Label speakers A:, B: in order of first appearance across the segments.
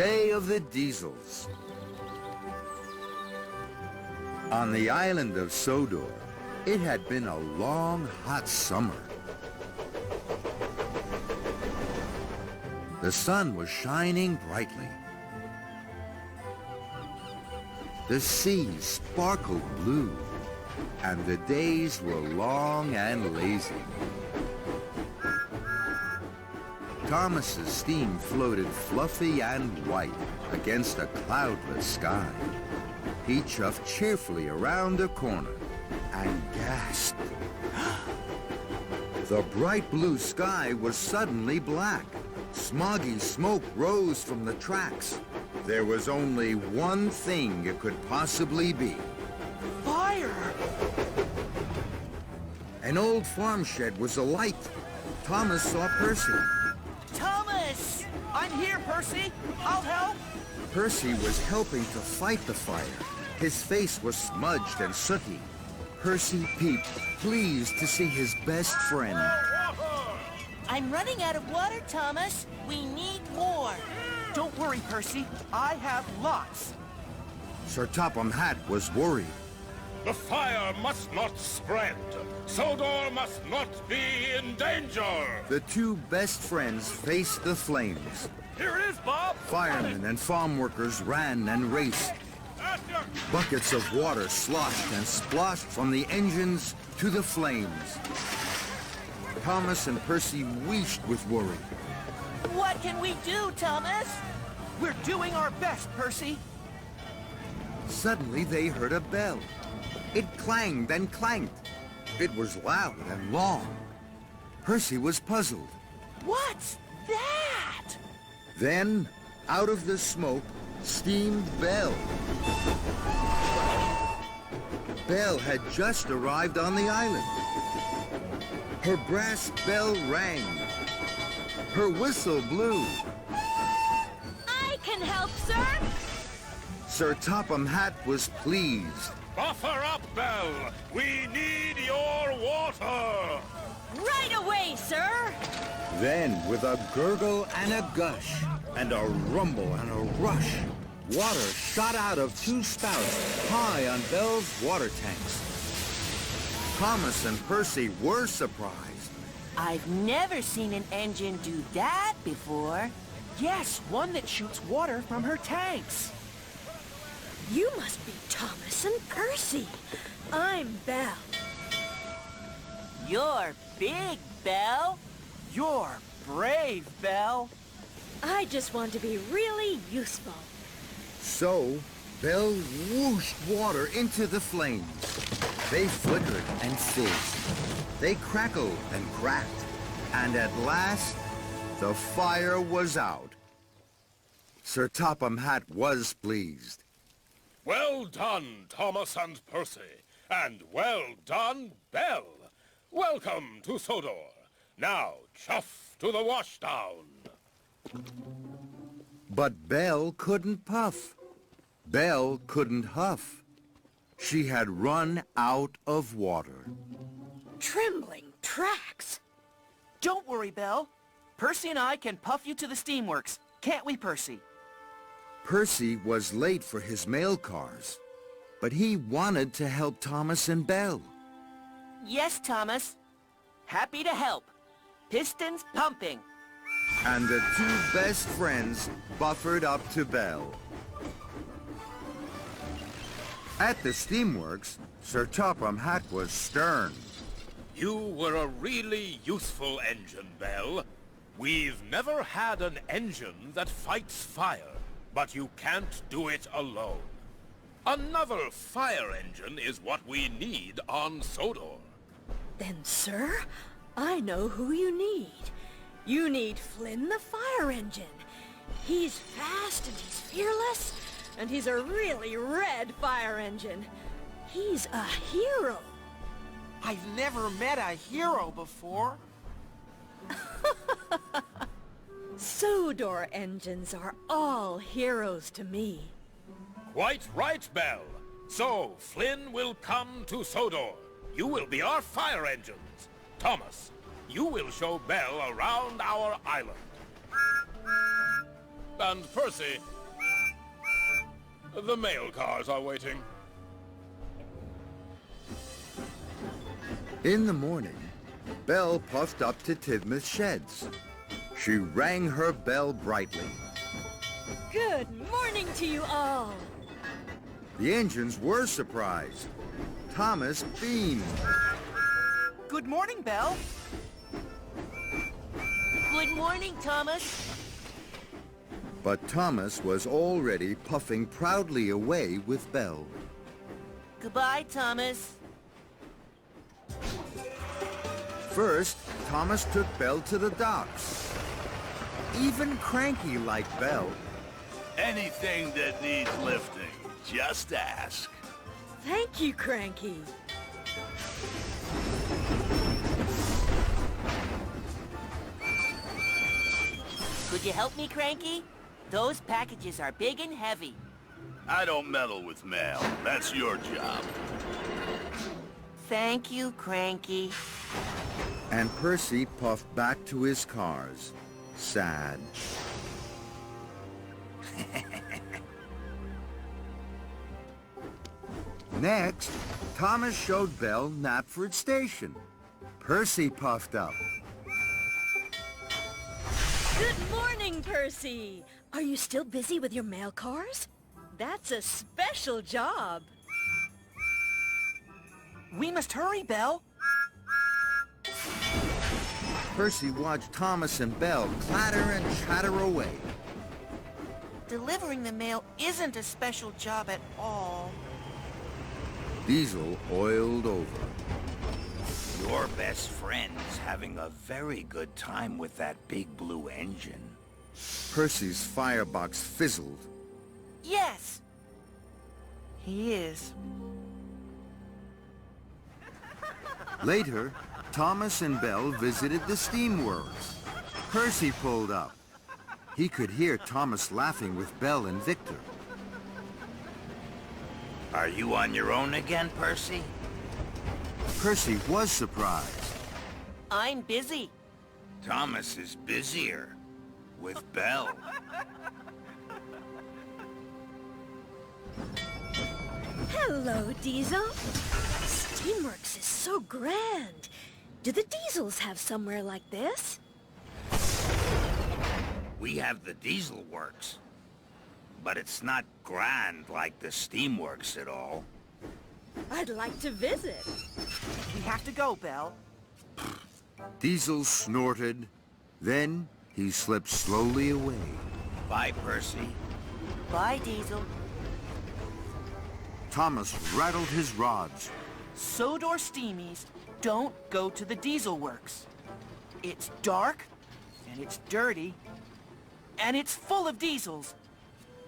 A: day of the diesels. On the island of Sodor, it had been a long, hot summer. The sun was shining brightly. The sea sparkled blue, and the days were long and lazy. Thomas's steam floated fluffy and white against a cloudless sky. He chuffed cheerfully around a corner and gasped. The bright blue sky was suddenly black. Smoggy smoke rose from the tracks. There was only one thing it could possibly be.
B: Fire!
A: An old farm shed was alight. Thomas saw Percy.
B: Thomas! I'm here, Percy. I'll help.
A: Percy was helping to fight the fire. His face was smudged and sooty. Percy peeped, pleased to see his best friend.
C: I'm running out of water, Thomas. We need more.
B: Don't worry, Percy. I have lots.
A: Sir Topham Hatt was worried.
D: The fire must not spread. Sodor must not be in danger.
A: The two best friends faced the flames.
D: Here it is, Bob.
A: Firemen and farm workers ran and raced. Buckets of water sloshed and splashed from the engines to the flames. Thomas and Percy wheezed with worry.
C: What can we do, Thomas?
B: We're doing our best, Percy.
A: Suddenly they heard a bell. It clanged and clanked. It was loud and long. Percy was puzzled.
C: What's that?
A: Then, out of the smoke, steamed Belle. Belle had just arrived on the island. Her brass bell rang. Her whistle blew.
E: I can help, sir.
A: Sir Topham Hatt was pleased.
D: Buffer up, Belle. We need your water.
E: Right away, sir.
A: Then, with a gurgle and a gush, and a rumble and a rush, water shot out of two spouts high on Belle's water tanks. Thomas and Percy were surprised.
C: I've never seen an engine do that before.
B: Yes, one that shoots water from her tanks.
E: You must be Thomas and Percy. I'm Belle.
C: You're big, Belle.
B: You're brave, Belle.
E: I just want to be really useful.
A: So, Belle whooshed water into the flames. They flickered and fizzed. They crackled and cracked. And at last, the fire was out. Sir Topham Hatt was pleased.
D: Well done, Thomas and Percy. And well done, Belle. Welcome to Sodor. Now, chuff to the washdown.
A: But Belle couldn't puff. Belle couldn't huff. She had run out of water.
E: Trembling tracks.
B: Don't worry, Belle. Percy and I can puff you to the Steamworks. Can't we, Percy?
A: Percy was late for his mail cars, but he wanted to help Thomas and Belle.
C: Yes, Thomas. Happy to help. Pistons pumping.
A: And the two best friends buffered up to Belle. At the Steamworks, Sir Topham Hatt was stern.
D: You were a really useful engine, Belle. We've never had an engine that fights fire, but you can't do it alone. Another fire engine is what we need on Sodor.
E: Then, sir, I know who you need. You need Flynn the fire engine. He's fast and he's fearless, and he's a really red fire engine. He's a hero.
B: I've never met a hero before.
E: Sodor engines are all heroes to me.
D: Quite right, Belle. So, Flynn will come to Sodor. You will be our fire engines. Thomas, you will show Belle around our island. And Percy, the mail cars are waiting.
A: In the morning, Belle puffed up to Tidmouth's sheds. She rang her bell brightly.
E: Good morning to you all.
A: The engines were surprised. Thomas beamed.
B: Good morning, Belle.
C: Good morning, Thomas.
A: But Thomas was already puffing proudly away with Belle.
C: Goodbye, Thomas.
A: First, Thomas took Belle to the docks. Even cranky like Belle,
F: Anything that needs lifting, just ask.
E: Thank you, Cranky.
C: Could you help me, Cranky? Those packages are big and heavy.
F: I don't meddle with mail. That's your job.
C: Thank you, Cranky.
A: and Percy puffed back to his cars, sad. Next, Thomas showed Belle Knapford Station. Percy puffed up.
E: Good morning, Percy. Are you still busy with your mail cars? That's a special job.
B: We must hurry, Belle.
A: Percy watched Thomas and Belle clatter and chatter away.
B: Delivering the mail isn't a special job at all.
A: Diesel oiled over.
F: Your best friend's having a very good time with that big blue engine.
A: Percy's firebox fizzled.
B: Yes, he is.
A: Later, Thomas and Belle visited the Steamworks. Percy pulled up. He could hear Thomas laughing with Belle and Victor.
F: Are you on your own again, Percy?
A: Percy was surprised.
C: I'm busy.
F: Thomas is busier with Belle.
E: Hello, Diesel. Steamworks is so grand. Do the Diesels have somewhere like this?
F: We have the Diesel Works, but it's not grand like the Steamworks at all.
E: I'd like to visit.
B: We have to go, Belle.
A: Diesel snorted. Then he slipped slowly away.
F: Bye, Percy.
C: Bye, Diesel.
A: Thomas rattled his rods.
B: Sodor steamies don't go to the diesel works. It's dark, and it's dirty, and it's full of diesels.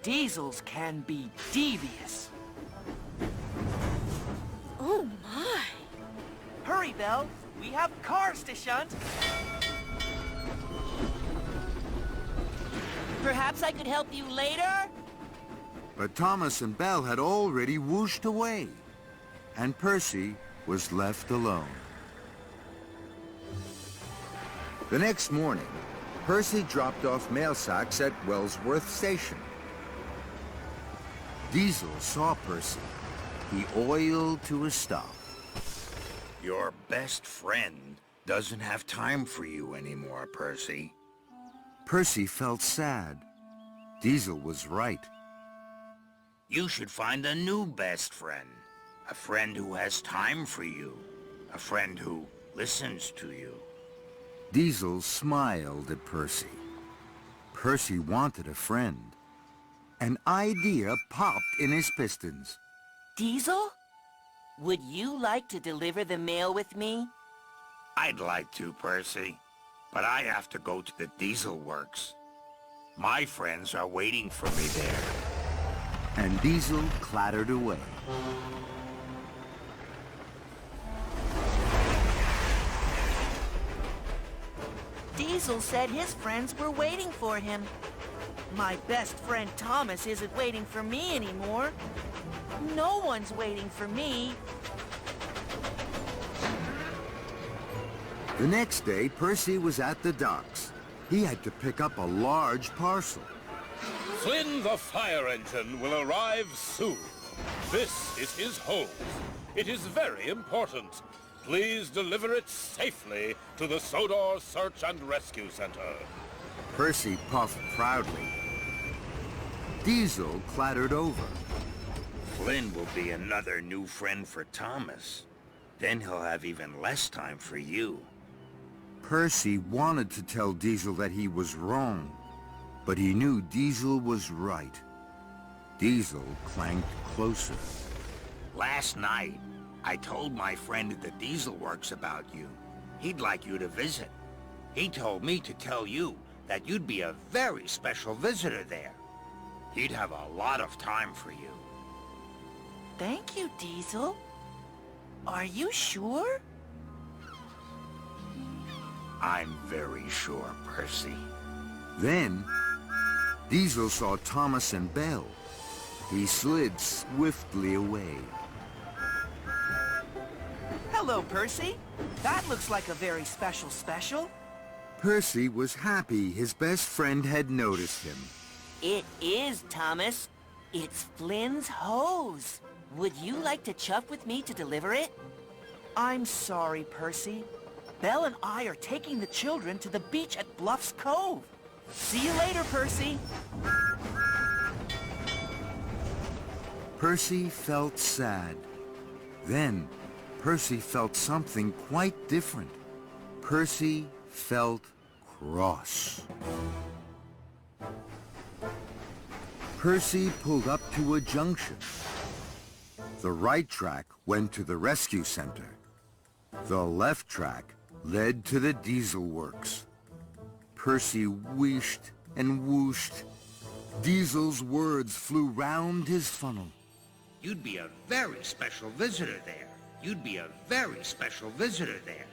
B: Diesels can be devious.
E: Oh, my.
B: Hurry, Belle. We have cars to shunt.
C: Perhaps I could help you later?
A: But Thomas and Belle had already whooshed away, and Percy was left alone. The next morning, Percy dropped off mail sacks at Wellsworth Station. Diesel saw Percy. He oiled to a stop.
F: Your best friend doesn't have time for you anymore, Percy.
A: Percy felt sad. Diesel was right.
F: You should find a new best friend. A friend who has time for you. A friend who listens to you.
A: Diesel smiled at Percy. Percy wanted a friend. An idea popped in his pistons.
C: Diesel? Would you like to deliver the mail with me?
F: I'd like to, Percy, but I have to go to the Diesel Works. My friends are waiting for me there.
A: And Diesel clattered away.
B: Diesel said his friends were waiting for him. My best friend Thomas isn't waiting for me anymore. No one's waiting for me.
A: The next day, Percy was at the docks. He had to pick up a large parcel.
D: Flynn the fire engine will arrive soon. This is his hose. It is very important. Please deliver it safely to the Sodor Search and Rescue Center.
A: Percy puffed proudly. Diesel clattered over.
F: Flynn will be another new friend for Thomas. Then he'll have even less time for you.
A: Percy wanted to tell Diesel that he was wrong, but he knew Diesel was right. Diesel clanked closer.
F: Last night, I told my friend at the Diesel Works about you. He'd like you to visit. He told me to tell you that you'd be a very special visitor there. He'd have a lot of time for you.
B: Thank you, Diesel. Are you sure?
F: I'm very sure, Percy.
A: Then, Diesel saw Thomas and Belle. He slid swiftly away.
B: Hello, Percy. That looks like a very special.
A: Percy was happy his best friend had noticed him.
C: It is, Thomas. It's Flynn's hose. Would you like to chuff with me to deliver it?
B: I'm sorry, Percy. Belle and I are taking the children to the beach at Bluff's Cove. See you later, Percy.
A: Percy felt sad. Then, Percy felt something quite different. Percy felt cross. Percy pulled up to a junction. The right track went to the rescue center. The left track led to the Diesel Works. Percy wheeshed and whooshed. Diesel's words flew round his funnel.
F: You'd be a very special visitor there. You'd be a very special visitor there.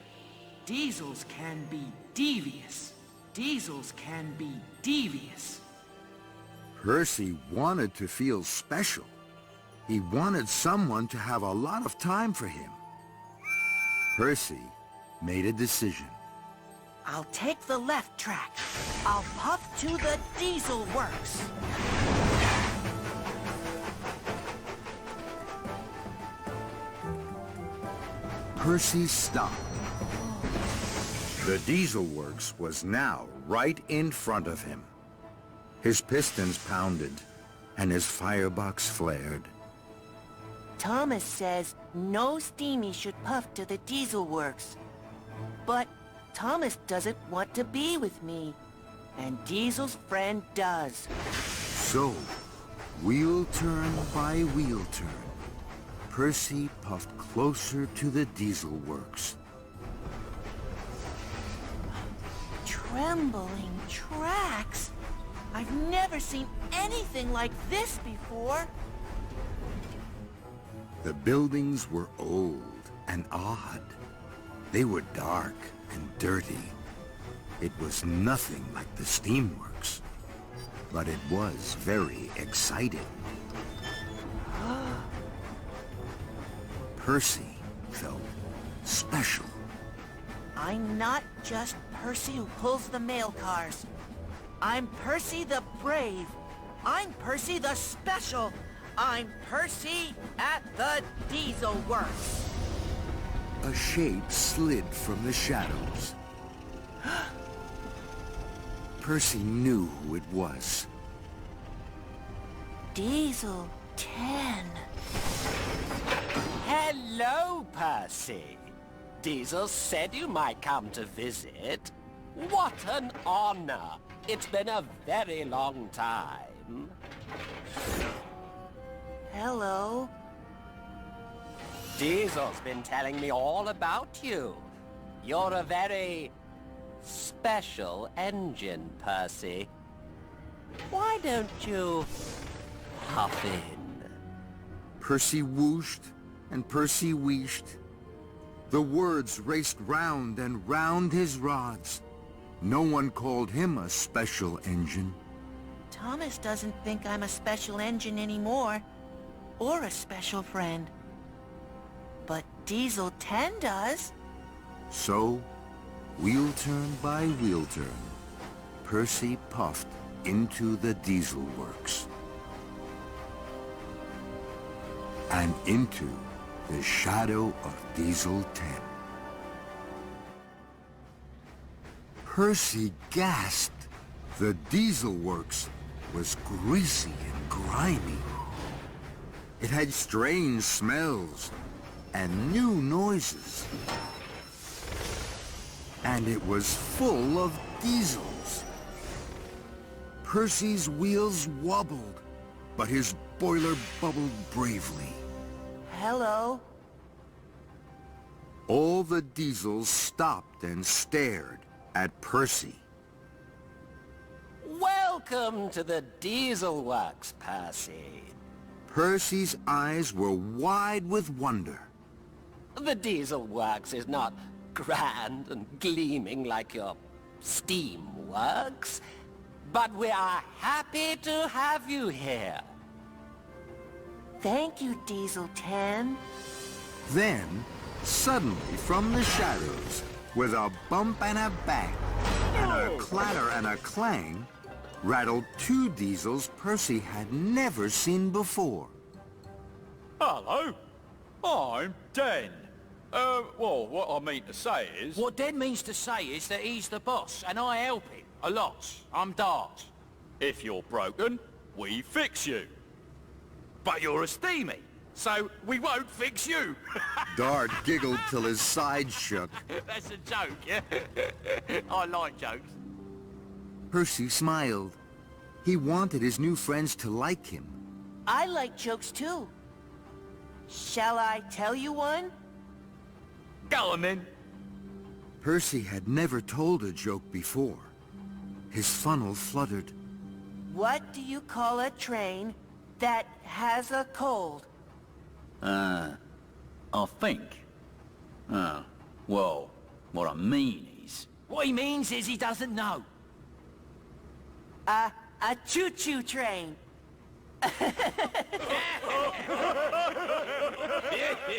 B: Diesels can be devious. Diesels can be devious.
A: Percy wanted to feel special. He wanted someone to have a lot of time for him. Percy made a decision.
B: I'll take the left track. I'll puff to the Diesel Works.
A: Percy stopped. The Diesel Works was now right in front of him. His pistons pounded, and his firebox flared.
C: Thomas says no steamy should puff to the Diesel Works. But Thomas doesn't want to be with me, and Diesel's friend does.
A: So, wheel turn by wheel turn, Percy puffed closer to the Diesel Works.
C: Trembling tracks? I've never seen anything like this before.
A: The buildings were old and odd. They were dark and dirty. It was nothing like the Steamworks, but it was very exciting. Percy felt special.
C: I'm not just Percy who pulls the mail cars. I'm Percy the Brave. I'm Percy the Special. I'm Percy at the Diesel Works.
A: A shape slid from the shadows. Percy knew who it was.
C: Diesel 10.
G: Hello, Percy. Diesel said you might come to visit. What an honor. It's been a very long time.
C: Hello.
G: Diesel's been telling me all about you. You're a very special engine, Percy. Why don't you hop in?
A: Percy whooshed and Percy wheeshed. The words raced round and round his rods. No one called him a special engine.
C: Thomas doesn't think I'm a special engine anymore, or a special friend. But Diesel 10 does.
A: So, wheel turn by wheel turn, Percy puffed into the diesel works. And into the shadow of Diesel 10. Percy gasped. The diesel works was greasy and grimy. It had strange smells and new noises. And it was full of diesels. Percy's wheels wobbled, but his boiler bubbled bravely.
C: Hello?
A: All the diesels stopped and stared at Percy.
G: Welcome to the Diesel Works, Percy.
A: Percy's eyes were wide with wonder.
G: The Diesel Works is not grand and gleaming like your Steamworks, but we are happy to have you here.
C: Thank you, Diesel 10.
A: Then, suddenly from the shadows, with a bump and a bang, and a clatter and a clang, rattled two diesels Percy had never seen before.
H: Hello, I'm Den. Well, what I mean to say is...
I: What Den means to say is that he's the boss, and I help him. A lot. I'm Dart.
H: If you're broken, we fix you. But you're a steamy, so we won't fix you.
A: Dart giggled till his sides shook.
I: That's a joke, yeah? I like jokes.
A: Percy smiled. He wanted his new friends to like him.
C: I like jokes too. Shall I tell you one?
H: Go on then.
A: Percy had never told a joke before. His funnel fluttered.
C: What do you call a train that has a cold?
I: I think. Well, what I mean is... What he means is he doesn't know.
C: A choo-choo train.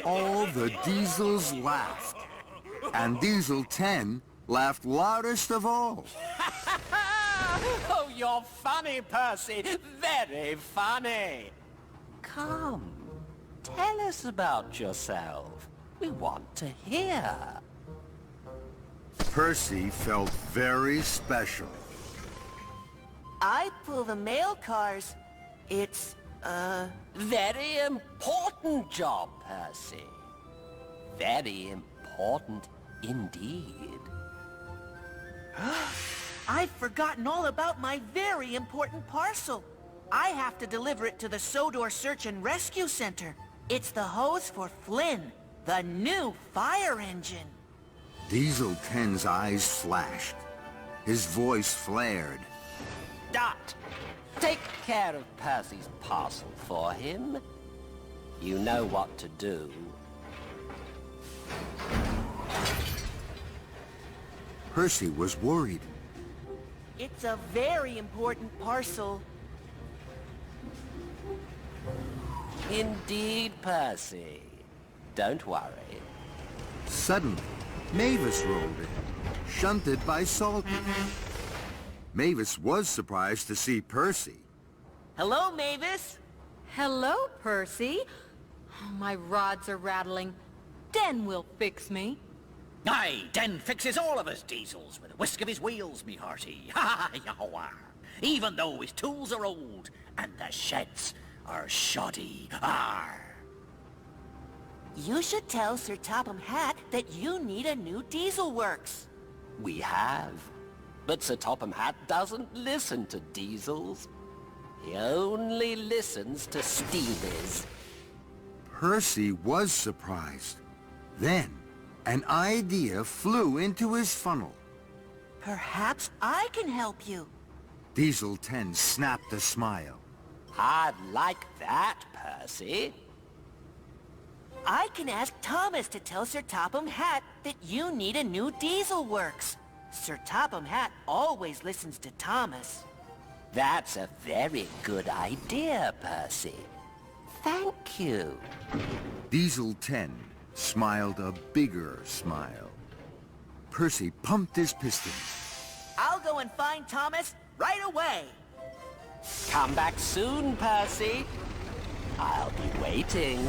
A: All the diesels laughed. And Diesel 10 laughed loudest of all.
G: Oh, you're funny, Percy. Very funny. Come, tell us about yourself. We want to hear.
A: Percy felt very special.
C: I pull the mail cars. It's,
G: Very important job, Percy. Very important indeed.
C: I've forgotten all about my very important parcel. I have to deliver it to the Sodor Search and Rescue Center. It's the hose for Flynn, the new fire engine.
A: Diesel 10's eyes flashed. His voice flared.
G: Dot, take care of Percy's parcel for him. You know what to do.
A: Percy was worried.
C: It's a very important parcel.
G: Indeed, Percy. Don't worry.
A: Suddenly, Mavis rolled in, shunted by Salty. Mavis was surprised to see Percy.
C: Hello, Mavis.
J: Hello, Percy. Oh, my rods are rattling. Den will fix me.
I: Aye, Den fixes all of his diesels with a whisk of his wheels, me hearty. Ha-ha-yahow. Even though his tools are old and the sheds are shoddy. Arr.
C: You should tell Sir Topham Hatt that you need a new diesel works.
G: We have. But Sir Topham Hatt doesn't listen to diesels. He only listens to steamies.
A: Percy was surprised. Then, an idea flew into his funnel.
C: Perhaps I can help you.
A: Diesel 10 snapped a smile.
G: I'd like that, Percy.
C: I can ask Thomas to tell Sir Topham Hatt that you need a new diesel works. Sir Topham Hatt always listens to Thomas.
G: That's a very good idea, Percy. Thank you.
A: Diesel 10 smiled a bigger smile. Percy pumped his pistons.
C: I'll go and find Thomas right away.
G: Come back soon, Percy. I'll be waiting.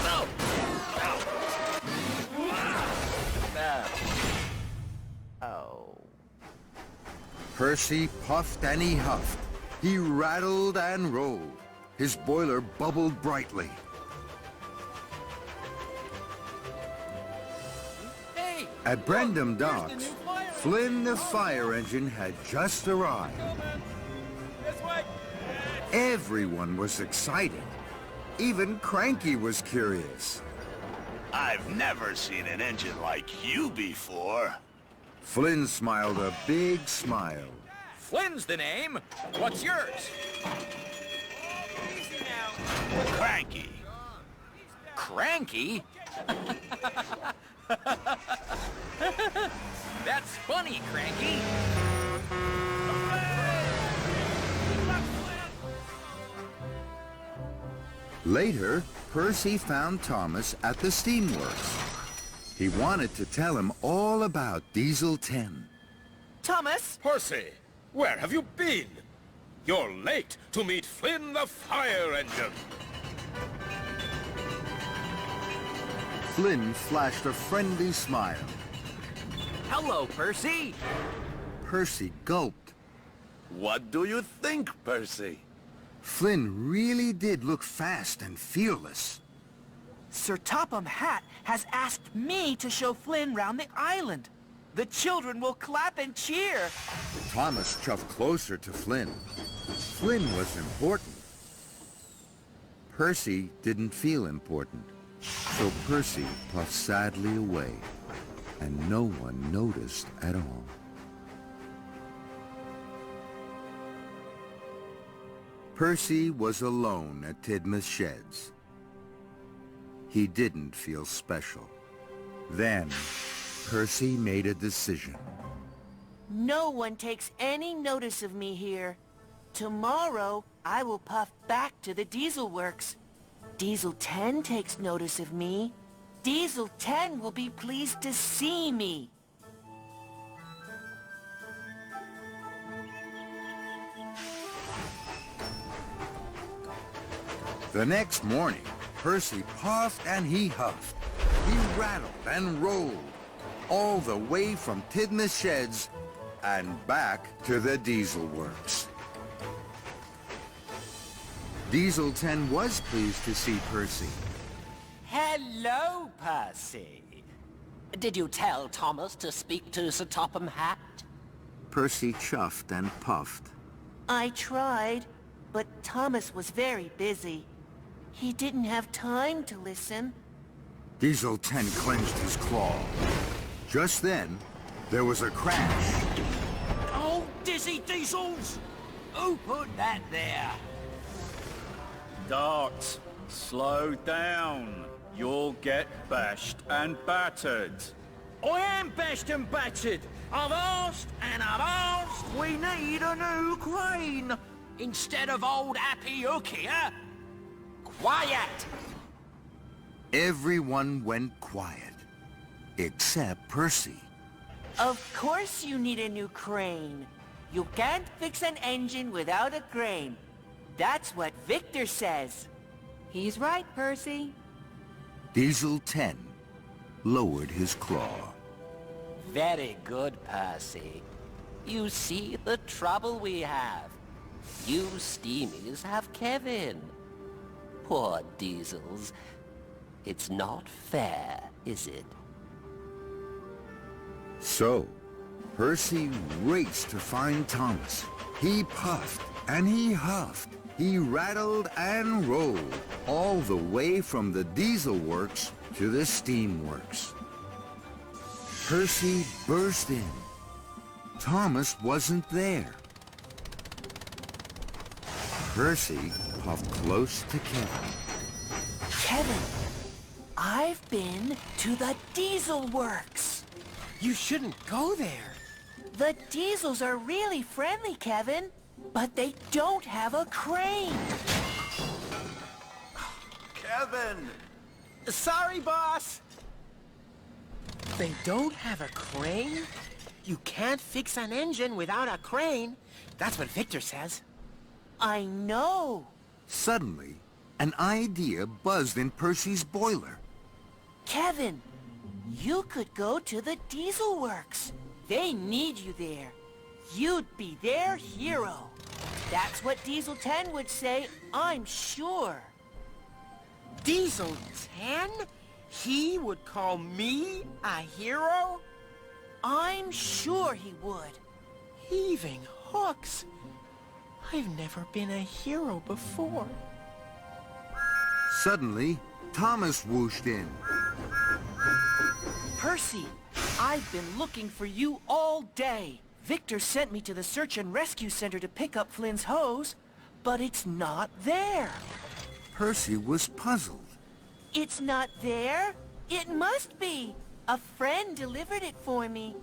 H: No!
G: Oh.
A: Percy puffed and he huffed. He rattled and rolled. His boiler bubbled brightly.
H: Hey!
A: At Brendam
H: Look, there's
A: Docks,
H: the new fire
A: Flynn the fire engine had just arrived.
H: This way!
A: Everyone was excited. Even Cranky was curious.
K: I've never seen an engine like you before.
A: Flynn smiled a big smile.
H: Flynn's the name. What's yours?
B: Easy now.
K: Cranky.
H: Cranky? That's funny, Cranky.
A: Later, Percy found Thomas at the Steamworks. He wanted to tell him all about Diesel 10.
B: Thomas?
D: Percy, where have you been? You're late to meet Flynn the fire engine.
A: Flynn flashed a friendly smile.
H: Hello, Percy.
A: Percy gulped.
K: What do you think, Percy?
A: Flynn really did look fast and fearless.
B: Sir Topham Hatt has asked me to show Flynn round the island. The children will clap and cheer.
A: Thomas chuffed closer to Flynn. Flynn was important. Percy didn't feel important, so Percy puffed sadly away, and no one noticed at all. Percy was alone at Tidmouth Sheds. He didn't feel special. Then, Percy made a decision.
C: No one takes any notice of me here. Tomorrow, I will puff back to the Diesel Works. Diesel 10 takes notice of me. Diesel 10 will be pleased to see me.
A: The next morning, Percy puffed and he huffed. He rattled and rolled, all the way from Tidmouth Sheds and back to the Diesel Works. Diesel 10 was pleased to see Percy.
G: Hello, Percy. Did you tell Thomas to speak to Sir Topham Hatt?
A: Percy chuffed and puffed.
C: I tried, but Thomas was very busy. He didn't have time to listen.
A: Diesel 10 clenched his claw. Just then, there was a crash.
I: Oh, dizzy diesels! Who put that there?
L: Dart, slow down. You'll get bashed and battered.
I: I am bashed and battered. I've asked and I've asked. We need a new crane. Instead of old Happy Hook here. Quiet!
A: Everyone went quiet, except Percy.
C: Of course you need a new crane. You can't fix an engine without a crane. That's what Victor says.
J: He's right, Percy.
A: Diesel 10 lowered his claw.
G: Very good, Percy. You see the trouble we have. You steamies have Kevin. Poor Diesels. It's not fair, is it?
A: So, Percy raced to find Thomas. He puffed and he huffed. He rattled and rolled, all the way from the Diesel Works to the Steamworks. Percy burst in. Thomas wasn't there. Percy puffed close to Kevin.
C: Kevin, I've been to the Diesel Works.
B: You shouldn't go there.
C: The Diesels are really friendly, Kevin, but they don't have a crane.
K: Kevin!
B: Sorry, boss. They don't have a crane?
C: You can't fix an engine without a crane. That's what Victor says. I know.
A: Suddenly, an idea buzzed in Percy's boiler.
B: Kevin, you could go to the Diesel Works. They need you there. You'd be their hero. That's what Diesel 10 would say, I'm sure.
C: Diesel 10? He would call me a hero?
B: I'm sure he would.
C: Heaving hooks. I've never been a hero before.
A: Suddenly, Thomas whooshed in.
B: Percy, I've been looking for you all day. Victor sent me to the search and rescue center to pick up Flynn's hose, but it's not there.
A: Percy was puzzled.
B: It's not there? It must be. A friend delivered it for me.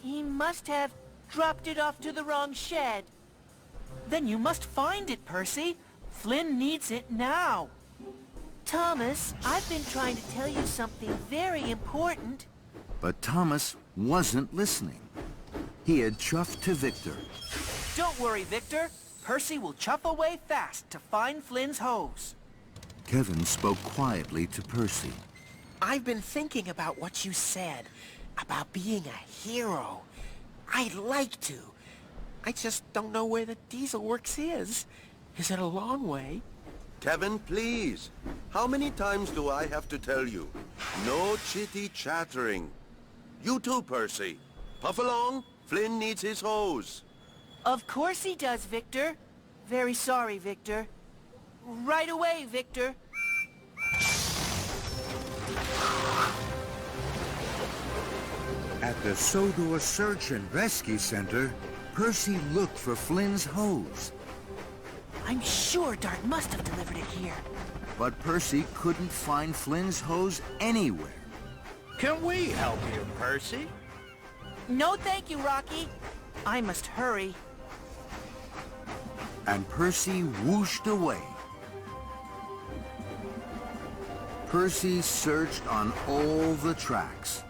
B: He must have dropped it off to the wrong shed. Then you must find it, Percy. Flynn needs it now. Thomas, I've been trying to tell you something very important.
A: But Thomas wasn't listening. He had chuffed to Victor.
B: Don't worry, Victor. Percy will chuff away fast to find Flynn's hose.
A: Kevin spoke quietly to Percy.
C: I've been thinking about what you said, about being a hero. I'd like to. I just don't know where the Diesel Works is. Is it a long way?
M: Kevin, please. How many times do I have to tell you? No chitty-chattering. You too, Percy. Puff along. Flynn needs his hose.
B: Of course he does, Victor. Very sorry, Victor. Right away, Victor.
A: At the Sodor Search and Rescue Center, Percy looked for Flynn's hose.
B: I'm sure Dart must have delivered it here.
A: But Percy couldn't find Flynn's hose anywhere.
H: Can we help you, Percy?
B: No, thank you, Rocky. I must hurry.
A: And Percy whooshed away. Percy searched on all the tracks.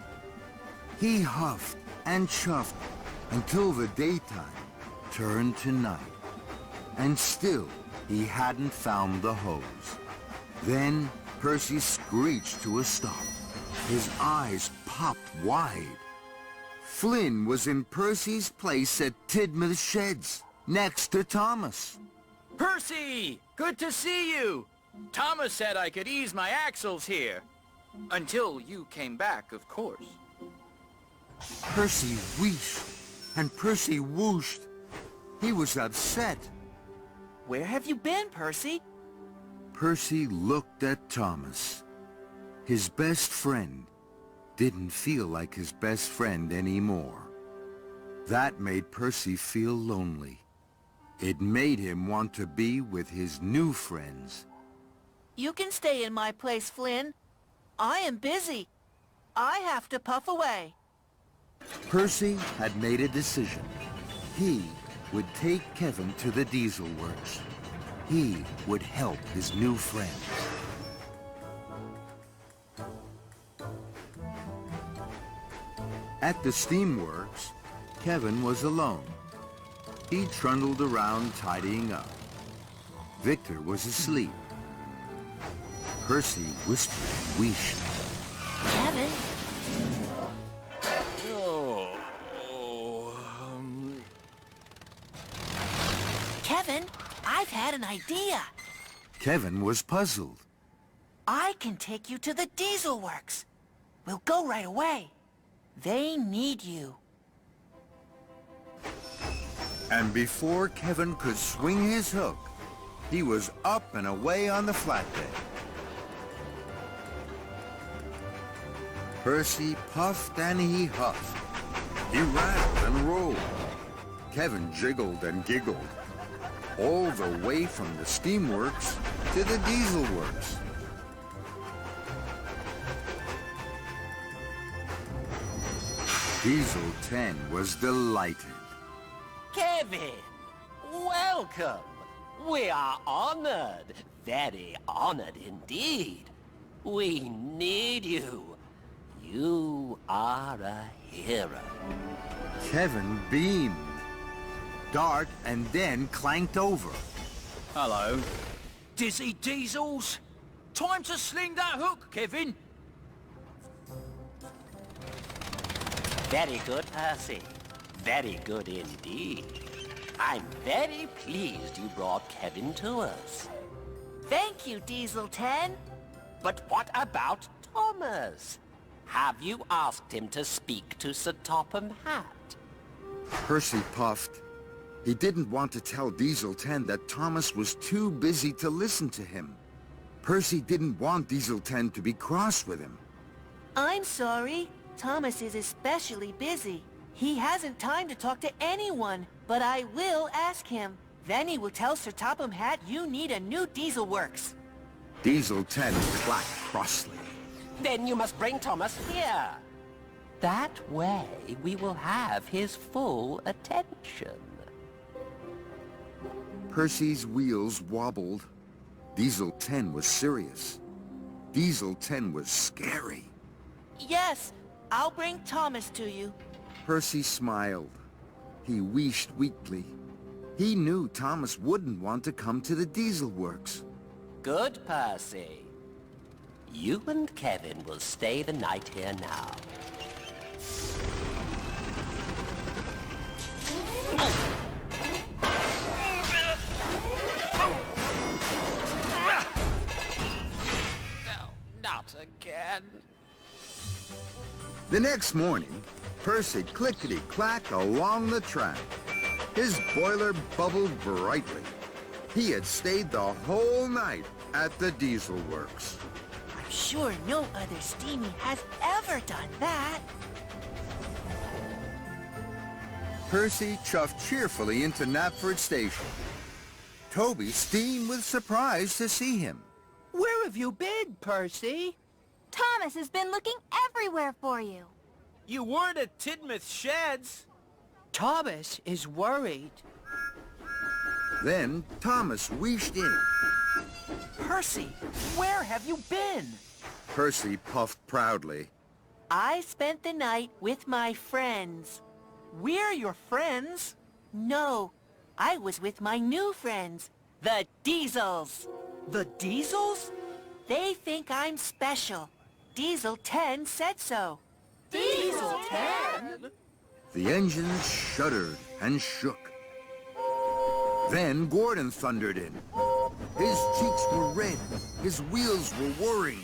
A: He huffed and chuffed until the daytime turned to night. And still, he hadn't found the hose. Then, Percy screeched to a stop. His eyes popped wide. Flynn was in Percy's place at Tidmouth Sheds, next to Thomas.
H: Percy! Good to see you! Thomas said I could ease my axles here. Until you came back, of course.
A: Percy wheeshed, and Percy whooshed. He was upset.
B: Where have you been, Percy?
A: Percy looked at Thomas. His best friend didn't feel like his best friend anymore. That made Percy feel lonely. It made him want to be with his new friends.
B: You can stay in my place, Flynn. I am busy. I have to puff away.
A: Percy had made a decision. He would take Kevin to the Diesel Works. He would help his new friend. At the Steamworks, Kevin was alone. He trundled around tidying up. Victor was asleep. Percy whispered and wheeshed.
B: Kevin? Kevin, I've had an idea.
A: Kevin was puzzled.
B: I can take you to the Diesel Works. We'll go right away. They need you.
A: And before Kevin could swing his hook, he was up and away on the flatbed. Percy puffed and he huffed. He rattled and rolled. Kevin jiggled and giggled. All the way from the Steamworks to the Diesel Works. Diesel 10 was delighted.
G: Kevin, welcome. We are honored, very honored indeed. We need you. You are a hero.
A: Kevin beamed. Dart and then clanked over.
L: Hello.
H: Dizzy Diesels! Time to sling that hook, Kevin!
G: Very good, Percy. Very good indeed. I'm very pleased you brought Kevin to us.
C: Thank you, Diesel 10.
G: But what about Thomas? Have you asked him to speak to Sir Topham Hatt?
A: Percy puffed. He didn't want to tell Diesel 10 that Thomas was too busy to listen to him. Percy didn't want Diesel 10 to be cross with him.
C: I'm sorry. Thomas is especially busy. He hasn't time to talk to anyone, but I will ask him. Then he will tell Sir Topham Hatt you need a new Diesel Works.
A: Diesel 10 clacked crossly.
G: Then you must bring Thomas here. That way we will have his full attention.
A: Percy's wheels wobbled. Diesel 10 was serious. Diesel 10 was scary.
C: Yes, I'll bring Thomas to you.
A: Percy smiled. He wheezed weakly. He knew Thomas wouldn't want to come to the Diesel Works.
G: Good, Percy. You and Kevin will stay the night here now. No, not again.
A: The next morning, Percy clickety-clacked along the track. His boiler bubbled brightly. He had stayed the whole night at the Diesel Works.
C: I'm sure no other steamy has ever done that.
A: Percy chuffed cheerfully into Knapford Station. Toby steamed with surprise to see him.
B: Where have you been, Percy?
N: Thomas has been looking everywhere for you.
B: You weren't at Tidmouth Sheds. Thomas is worried.
A: Then Thomas wheezed in.
B: Percy, where have you been?
A: Percy puffed proudly.
C: I spent the night with my friends.
B: We're your friends.
C: No, I was with my new friends, the Diesels.
B: The Diesels?
C: They think I'm special. Diesel 10 said so.
B: Diesel 10?
A: The engines shuddered and shook. Then Gordon thundered in. His cheeks were red. His wheels were whirring.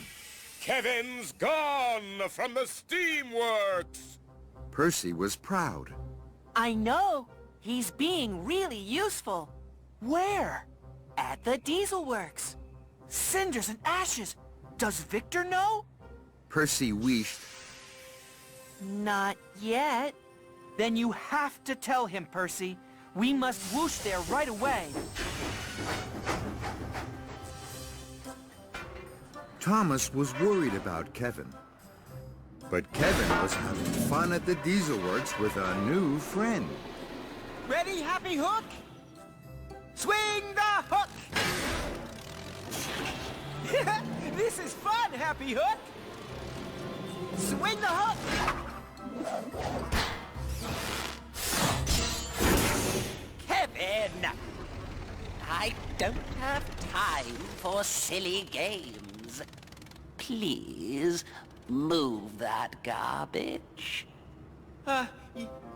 D: Kevin's gone from the Steamworks!
A: Percy was proud.
C: I know. He's being really useful.
B: Where?
C: At the Diesel Works.
B: Cinders and ashes. Does Victor know?
A: Percy wheezed.
C: Not yet.
B: Then you have to tell him, Percy. We must whoosh there right away.
A: Thomas was worried about Kevin. But Kevin was having fun at the Diesel Works with a new friend.
B: Ready, Happy Hook? Swing the hook! This is fun, Happy Hook! Swing the hook!
G: Kevin! I don't have time for silly games. Please, move that garbage.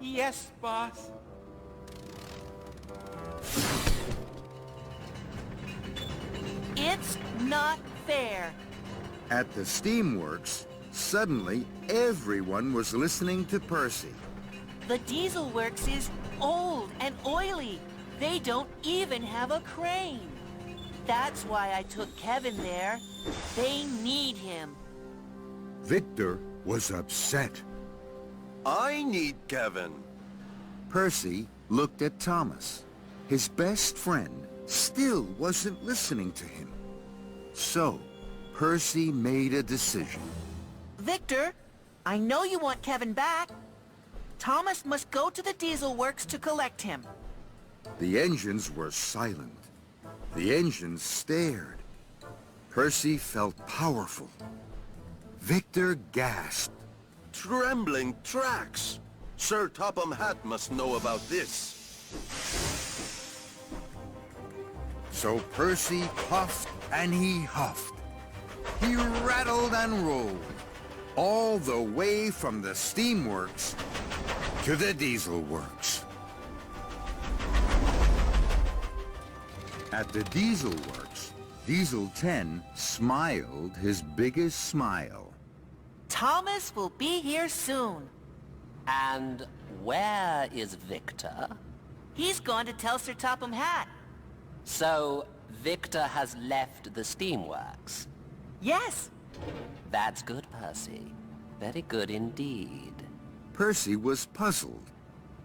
B: Yes, boss.
C: It's not fair.
A: At the Steamworks, suddenly everyone was listening to Percy.
C: The Diesel Works is old and oily. They don't even have a crane. That's why I took Kevin there. They need him.
A: Victor was upset.
M: I need Kevin.
A: Percy looked at Thomas. His best friend still wasn't listening to him. So, Percy made a decision.
C: Victor, I know you want Kevin back. Thomas must go to the Diesel Works to collect him.
A: The engines were silent. The engines stared. Percy felt powerful. Victor gasped.
M: Trembling tracks. Sir Topham Hatt must know about this.
A: So Percy puffed and he huffed. He rattled and rolled, all the way from the Steamworks to the Diesel Works. At the Diesel Works, Diesel 10 smiled his biggest smile.
C: Thomas will be here soon.
G: And where is Victor?
C: He's gone to tell Sir Topham Hatt.
G: So, Victor has left the Steamworks?
C: Yes.
G: That's good, Percy. Very good indeed.
A: Percy was puzzled.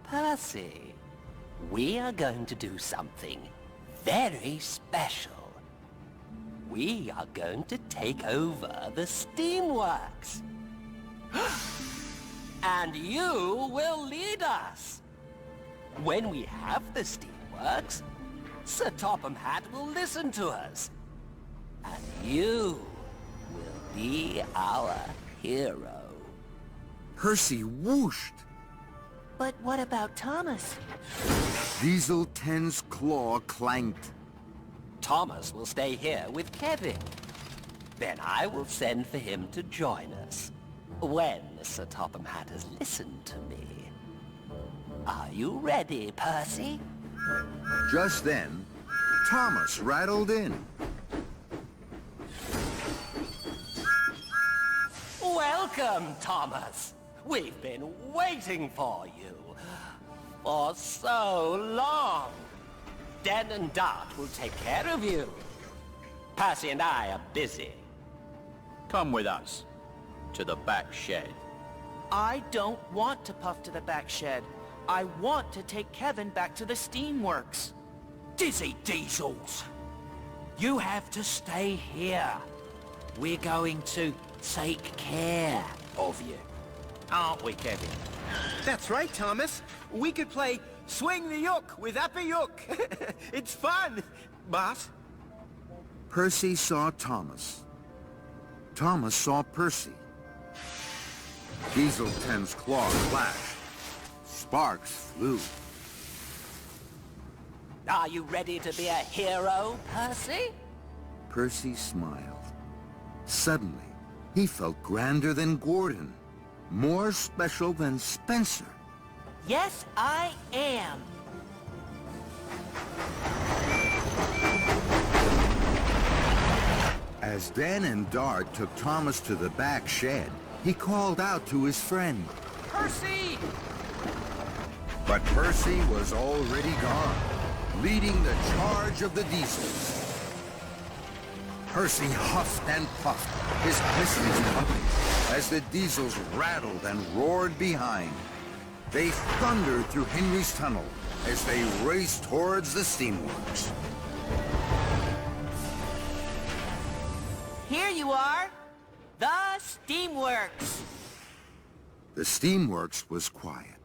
G: Percy, we are going to do something very special. We are going to take over the Steamworks. And you will lead us. When we have the Steamworks, Sir Topham Hatt will listen to us. And you will be our hero.
A: Percy whooshed.
C: But what about Thomas?
A: Diesel 10's claw clanked.
G: Thomas will stay here with Kevin. Then I will send for him to join us when Sir Topham Hatt has listened to me. Are you ready, Percy?
A: Just then, Thomas rattled in.
G: Welcome, Thomas. We've been waiting for you for so long. Den and Dart will take care of you. Percy and I are busy.
L: Come with us to the back shed.
B: I don't want to puff to the back shed. I want to take Kevin back to the Steamworks.
I: Dizzy Diesels! You have to stay here. We're going to take care of you. Aren't we, Kevin?
O: That's right, Thomas. We could play Swing the Yook with Appy Yook. It's fun, but...
A: Percy saw Thomas. Thomas saw Percy. Diesel 10's claw flashed. Sparks flew.
G: Are you ready to be a hero, Percy?
A: Percy smiled. Suddenly, he felt grander than Gordon, more special than Spencer.
C: Yes, I am.
A: As Dan and Dart took Thomas to the back shed, he called out to his friend.
B: Percy!
A: But Percy was already gone, leading the charge of the Diesels. Percy huffed and puffed, his pistols pumping, as the Diesels rattled and roared behind. They thundered through Henry's Tunnel as they raced towards the Steamworks.
C: Here you are, the Steamworks.
A: The Steamworks was quiet.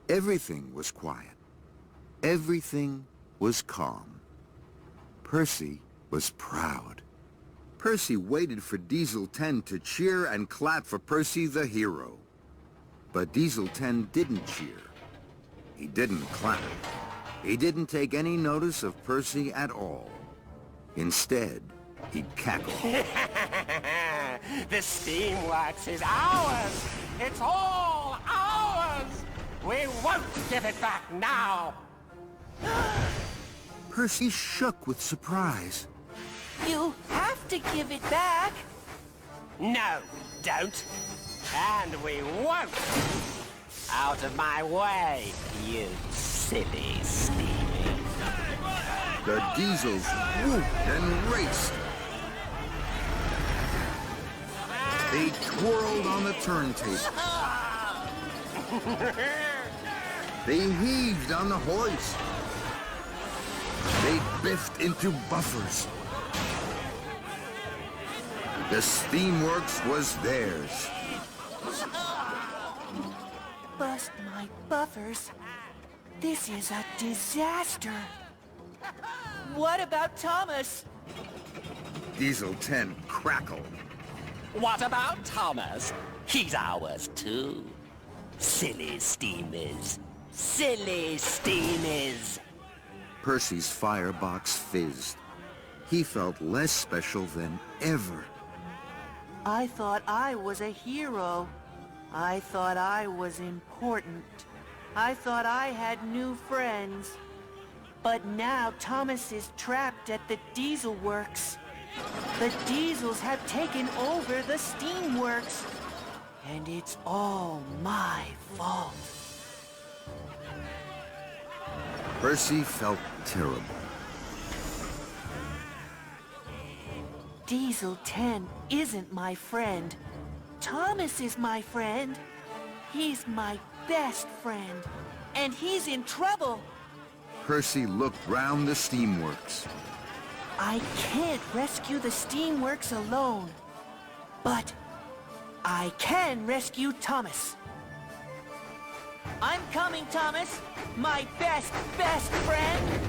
A: Everything was quiet. Everything was calm. Percy was proud. Percy waited for Diesel 10 to cheer and clap for Percy the hero. But Diesel 10 didn't cheer. He didn't clap. He didn't take any notice of Percy at all. Instead, he cackled.
G: The Steamworks is ours! It's all ours! We won't give it back now!
A: Percy shook with surprise.
C: You have to give it back.
G: No, don't. And we won't. Out of my way, you silly Steamy.
A: The Diesels whooped and raced. They twirled on the turntable. They heaved on the hoist. They biffed into buffers. The Steamworks was theirs.
C: Bust my buffers. This is a disaster. What about Thomas?
A: Diesel 10 crackled.
G: What about Thomas? He's ours too. Silly steamers. Silly steamers.
A: Percy's firebox fizzed. He felt less special than ever.
B: I thought I was a hero. I thought I was important. I thought I had new friends. But now Thomas is trapped at the Diesel Works. The Diesels have taken over the Steamworks. And it's all my fault.
A: Percy felt terrible.
B: Diesel 10 isn't my friend. Thomas is my friend. He's my best friend. And he's in trouble.
A: Percy looked round the Steamworks.
B: I can't rescue the Steamworks alone. But I can rescue Thomas. I'm coming, Thomas. My best friend.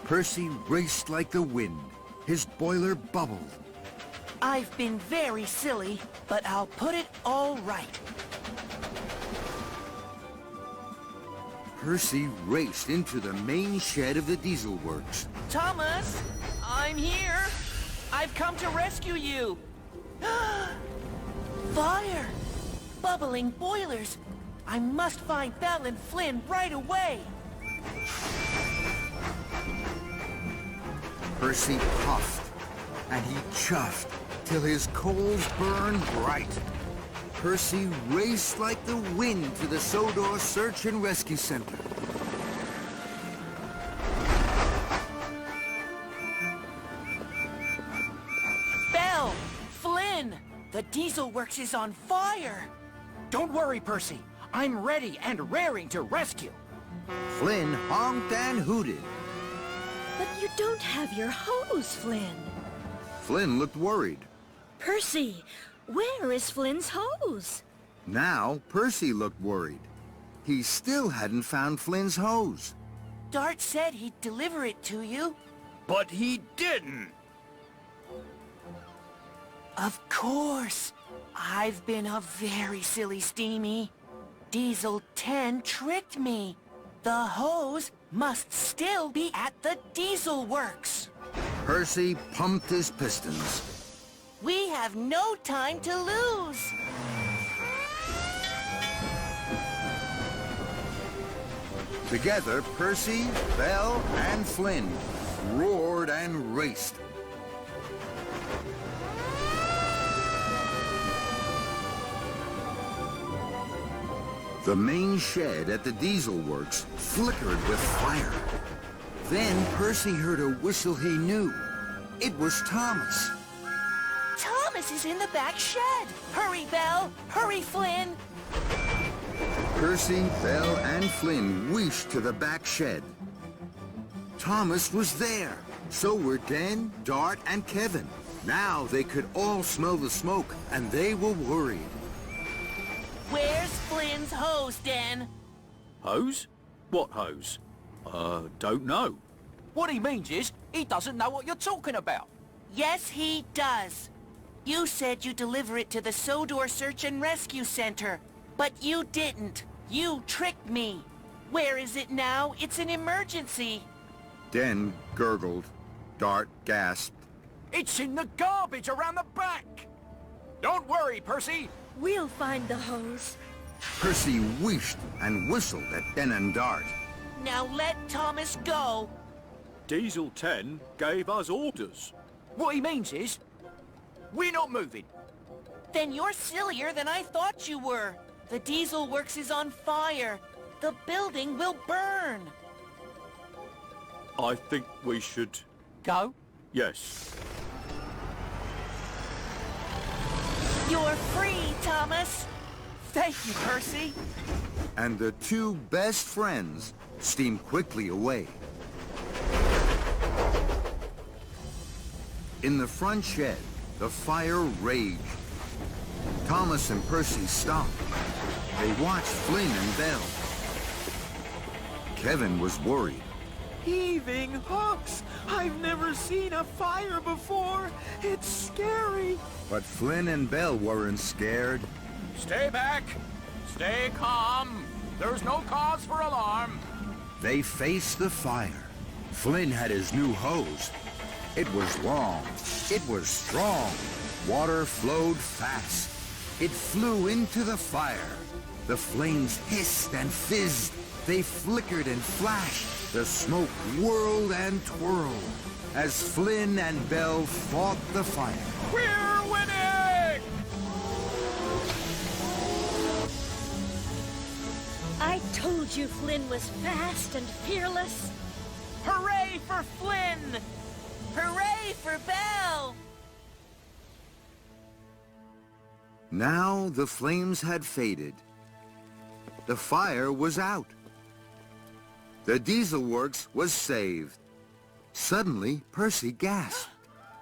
A: Percy raced like the wind. His boiler bubbled.
B: I've been very silly, but I'll put it all right.
A: Percy raced into the main shed of the Diesel Works.
B: Thomas, I'm here. I've come to rescue you. Fire! Bubbling boilers. I must find Belle and Flynn right away.
A: Percy puffed, and he chuffed till his coals burned bright. Percy raced like the wind to the Sodor Search and Rescue Center.
B: Belle! Flynn! The Diesel Works is on fire!
H: Don't worry, Percy. I'm ready and raring to rescue.
A: Flynn honked and hooted.
E: But you don't have your hose, Flynn.
A: Flynn looked worried.
E: Percy, where is Flynn's hose?
A: Now, Percy looked worried. He still hadn't found Flynn's hose.
B: Dart said he'd deliver it to you.
H: But he didn't.
B: Of course. I've been a very silly Steamy. Diesel 10 tricked me. The hose must still be at the Diesel Works.
A: Percy pumped his pistons.
B: We have no time to lose.
A: Together, Percy, Belle, and Flynn roared and raced. The main shed at the Diesel Works flickered with fire. Then Percy heard a whistle he knew. It was Thomas.
B: Thomas is in the back shed. Hurry, Belle. Hurry, Flynn.
A: Percy, Belle, and Flynn wheeshed to the back shed. Thomas was there. So were Den, Dart, and Kevin. Now they could all smell the smoke, and they were worried.
B: Where's Flynn's hose, Den?
L: Hose? What hose? Don't know.
H: What he means is, he doesn't know what you're talking about.
B: Yes, he does. You said you'd deliver it to the Sodor Search and Rescue Center, but you didn't. You tricked me. Where is it now? It's an emergency.
A: Den gurgled. Dart gasped.
H: It's in the garbage around the back. Don't worry, Percy.
E: We'll find the hose.
A: Percy wheeshed and whistled at Den and Dart.
B: Now let Thomas go.
L: Diesel 10 gave us orders.
H: What he means is, we're not moving.
B: Then you're sillier than I thought you were. The Diesel Works is on fire. The building will burn.
L: I think we should...
G: Go?
L: Yes.
B: You're free, Thomas. Thank you, Percy.
A: And the two best friends steamed quickly away. In the front shed, the fire raged. Thomas and Percy stopped. They watched Flynn and Belle. Kevin was worried.
O: heaving hooks. I've never seen a fire before. It's scary.
A: But Flynn and Belle weren't scared.
H: Stay back. Stay calm. There's no cause for alarm.
A: They faced the fire. Flynn had his new hose. It was long. It was strong. Water flowed fast. It flew into the fire. The flames hissed and fizzed. They flickered and flashed. The smoke whirled and twirled as Flynn and Belle fought the fire.
H: We're winning!
E: I told you Flynn was fast and fearless.
B: Hooray for Flynn!
C: Hooray for Belle!
A: Now the flames had faded. The fire was out. The diesel works was saved. Suddenly, Percy gasped.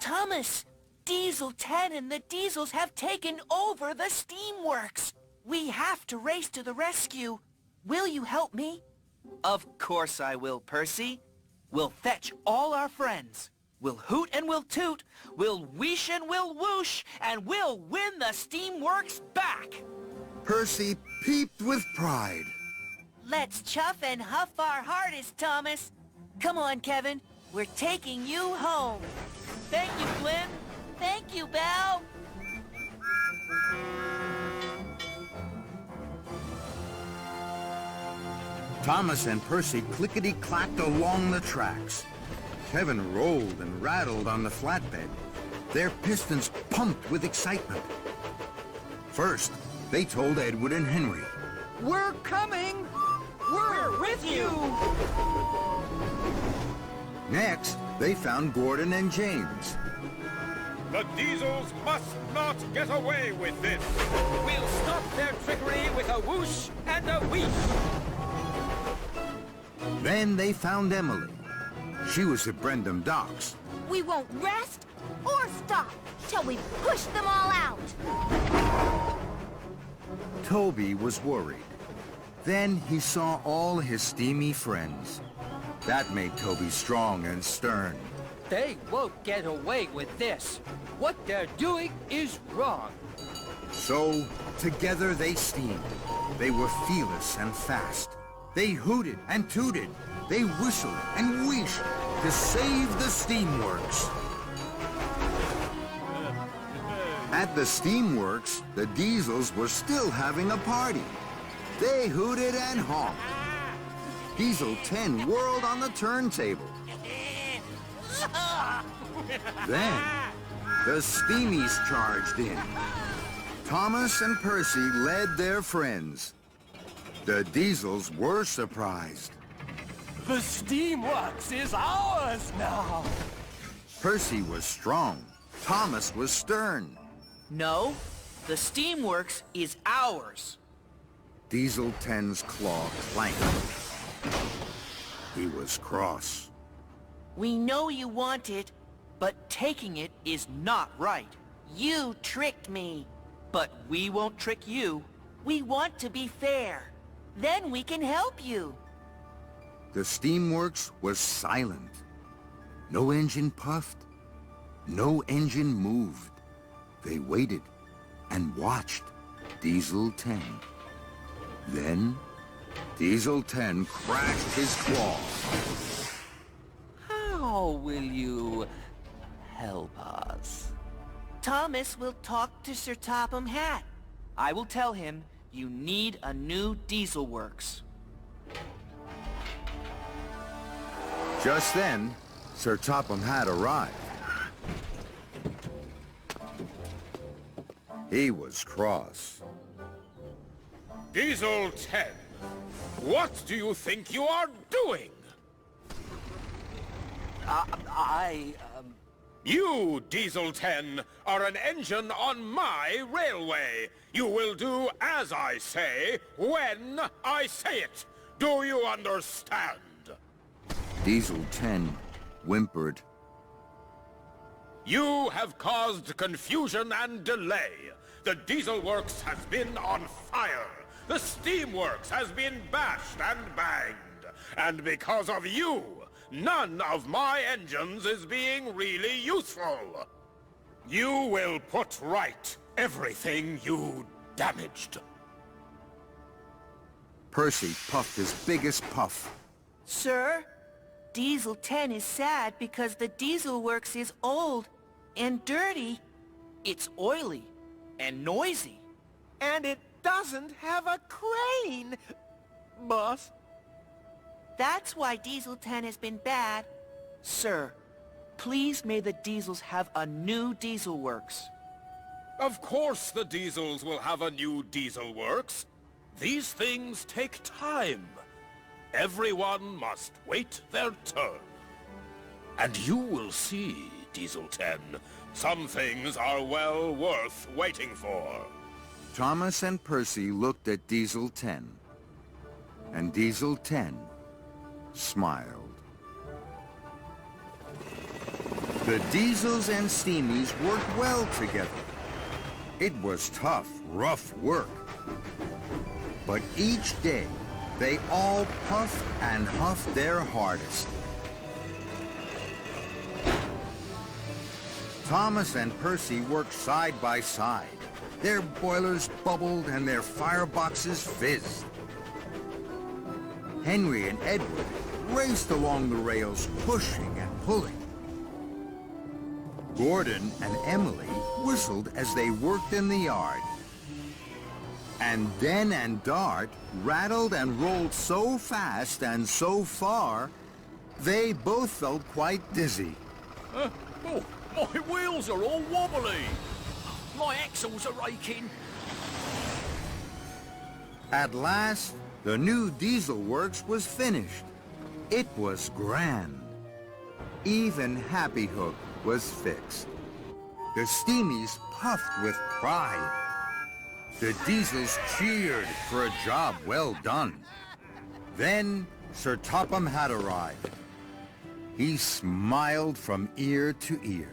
C: Thomas, Diesel 10 and the Diesels have taken over the Steamworks. We have to race to the rescue. Will you help me?
B: Of course I will, Percy. We'll fetch all our friends. We'll hoot and we'll toot. We'll wheesh and we'll whoosh. And we'll win the Steamworks back.
A: Percy peeped with pride.
C: Let's chuff and huff our hardest, Thomas. Come on, Kevin. We're taking you home.
B: Thank you, Flynn.
C: Thank you, Belle.
A: Thomas and Percy clickety-clacked along the tracks. Kevin rolled and rattled on the flatbed. Their pistons pumped with excitement. First, they told Edward and Henry.
O: We're coming! We're with you!
A: Next, they found Gordon and James.
D: The Diesels must not get away with this.
H: We'll stop their trickery with a whoosh and a wheesh.
A: Then they found Emily. She was at Brendam Docks.
N: We won't rest or stop till we push them all out.
A: Toby was worried. Then he saw all his steamy friends. That made Toby strong and stern.
G: They won't get away with this. What they're doing is wrong.
A: So, together they steamed. They were fearless and fast. They hooted and tooted. They whistled and wheeshed to save the Steamworks. At the Steamworks, the Diesels were still having a party. They hooted and honked. Diesel 10 whirled on the turntable. Then, the Steamies charged in. Thomas and Percy led their friends. The Diesels were surprised.
G: The Steamworks is ours now.
A: Percy was strong. Thomas was stern.
B: No, the Steamworks is ours.
A: Diesel 10's claw clanked. He was cross.
B: We know you want it, but taking it is not right.
C: You tricked me.
B: But we won't trick you.
C: We want to be fair. Then we can help you.
A: The Steamworks was silent. No engine puffed. No engine moved. They waited and watched Diesel 10. Then, Diesel 10 crashed his claw.
G: How will you help us?
C: Thomas will talk to Sir Topham Hatt.
B: I will tell him you need a new Diesel Works.
A: Just then, Sir Topham Hatt arrived. He was cross.
D: Diesel 10, what do you think you are doing? You, Diesel 10, are an engine on my railway. You will do as I say, when I say it. Do you understand?
A: Diesel 10 whimpered.
D: You have caused confusion and delay. The Diesel Works has been on fire. The Steamworks has been bashed and banged. And because of you, none of my engines is being really useful. You will put right everything you damaged.
A: Percy puffed his biggest puff.
C: Sir, Diesel 10 is sad because the Diesel Works is old and dirty.
B: It's oily and noisy.
O: And it doesn't have a crane, boss.
C: That's why Diesel 10 has been bad.
B: Sir, please may the Diesels have a new Diesel Works.
D: Of course the Diesels will have a new Diesel Works. These things take time. Everyone must wait their turn. And you will see, Diesel 10, some things are well worth waiting for.
A: Thomas and Percy looked at Diesel 10. And Diesel 10 smiled. The Diesels and Steamies worked well together. It was tough, rough work. But each day, they all puffed and huffed their hardest. Thomas and Percy worked side by side. Their boilers bubbled and their fireboxes fizzed. Henry and Edward raced along the rails, pushing and pulling. Gordon and Emily whistled as they worked in the yard. And Den and Dart rattled and rolled so fast and so far, they both felt quite dizzy.
I: Oh, my wheels are all wobbly. My axles are raking.
A: At last, the new Diesel Works was finished. It was grand. Even Happy Hook was fixed. The Steamies puffed with pride. The Diesels cheered for a job well done. Then Sir Topham had arrived. He smiled from ear to ear.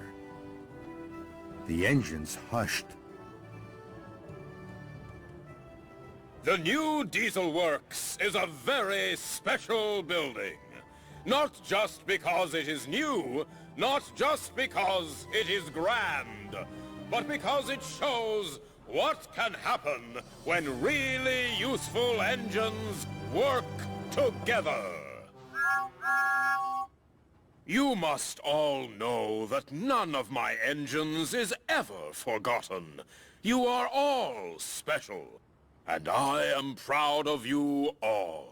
A: The engines hushed.
D: The new Diesel Works is a very special building. Not just because it is new, not just because it is grand, but because it shows what can happen when really useful engines work together. You must all know that none of my engines is ever forgotten. You are all special, and I am proud of you all.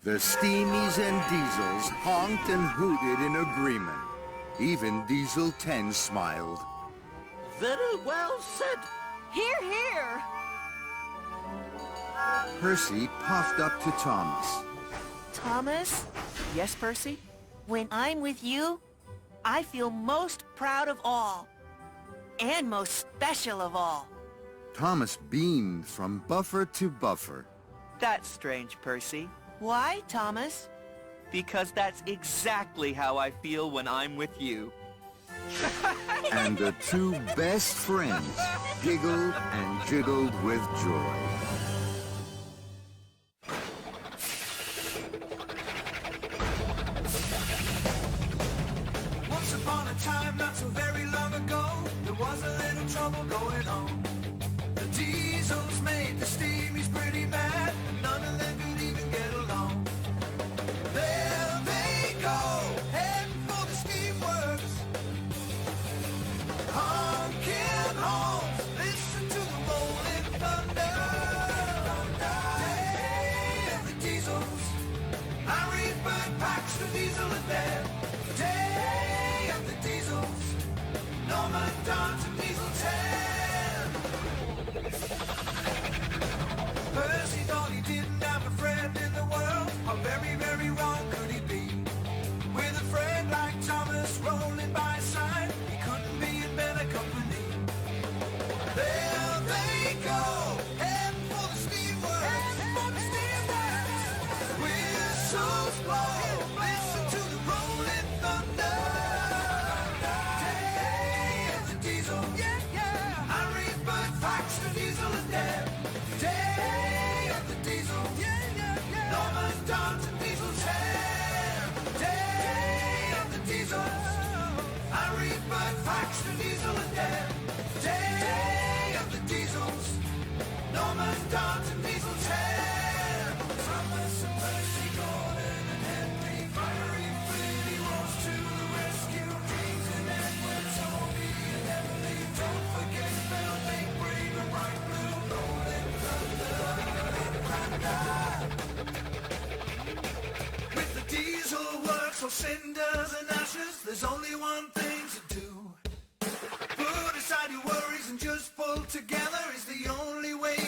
A: The Steamies and Diesels honked and hooted in agreement. Even Diesel 10 smiled.
I: Very well said.
E: Hear, hear!
A: Percy puffed up to Thomas.
C: Thomas,
B: Yes, Percy?
C: when I'm with you, I feel most proud of all. And most special of all.
A: Thomas beamed from buffer to buffer.
B: That's strange, Percy.
C: Why, Thomas?
B: Because that's exactly how I feel when I'm with you.
A: And the two best friends giggled and jiggled with joy.
P: Once upon a time, not so very long ago, there was a little trouble going on. The Diesels made the Steamies pretty mad, and none of them could even get along. There they go, heading for the Steamworks. Honking horns, listen to the rolling thunder. Day of the Diesels, I read bird packs for Diesel and Belle. Day of the Diesels, Norman Dons and Diesel 10. Percy thought he did Bert, Faxton, Diesel, and Dan. Day of the Diesels. Norman, Darton, Diesel, Ted. Thomas and Percy, Gordon and Henry. Fiery Flynn, rose to the rescue. James and Edward, Toby and Emily. Don't forget Belle, Big Brave and Bright Blue. Rolling Thunder and with the diesel works all cinders and ashes, there's only one thing to do. Put aside your worries and just pull together is the only way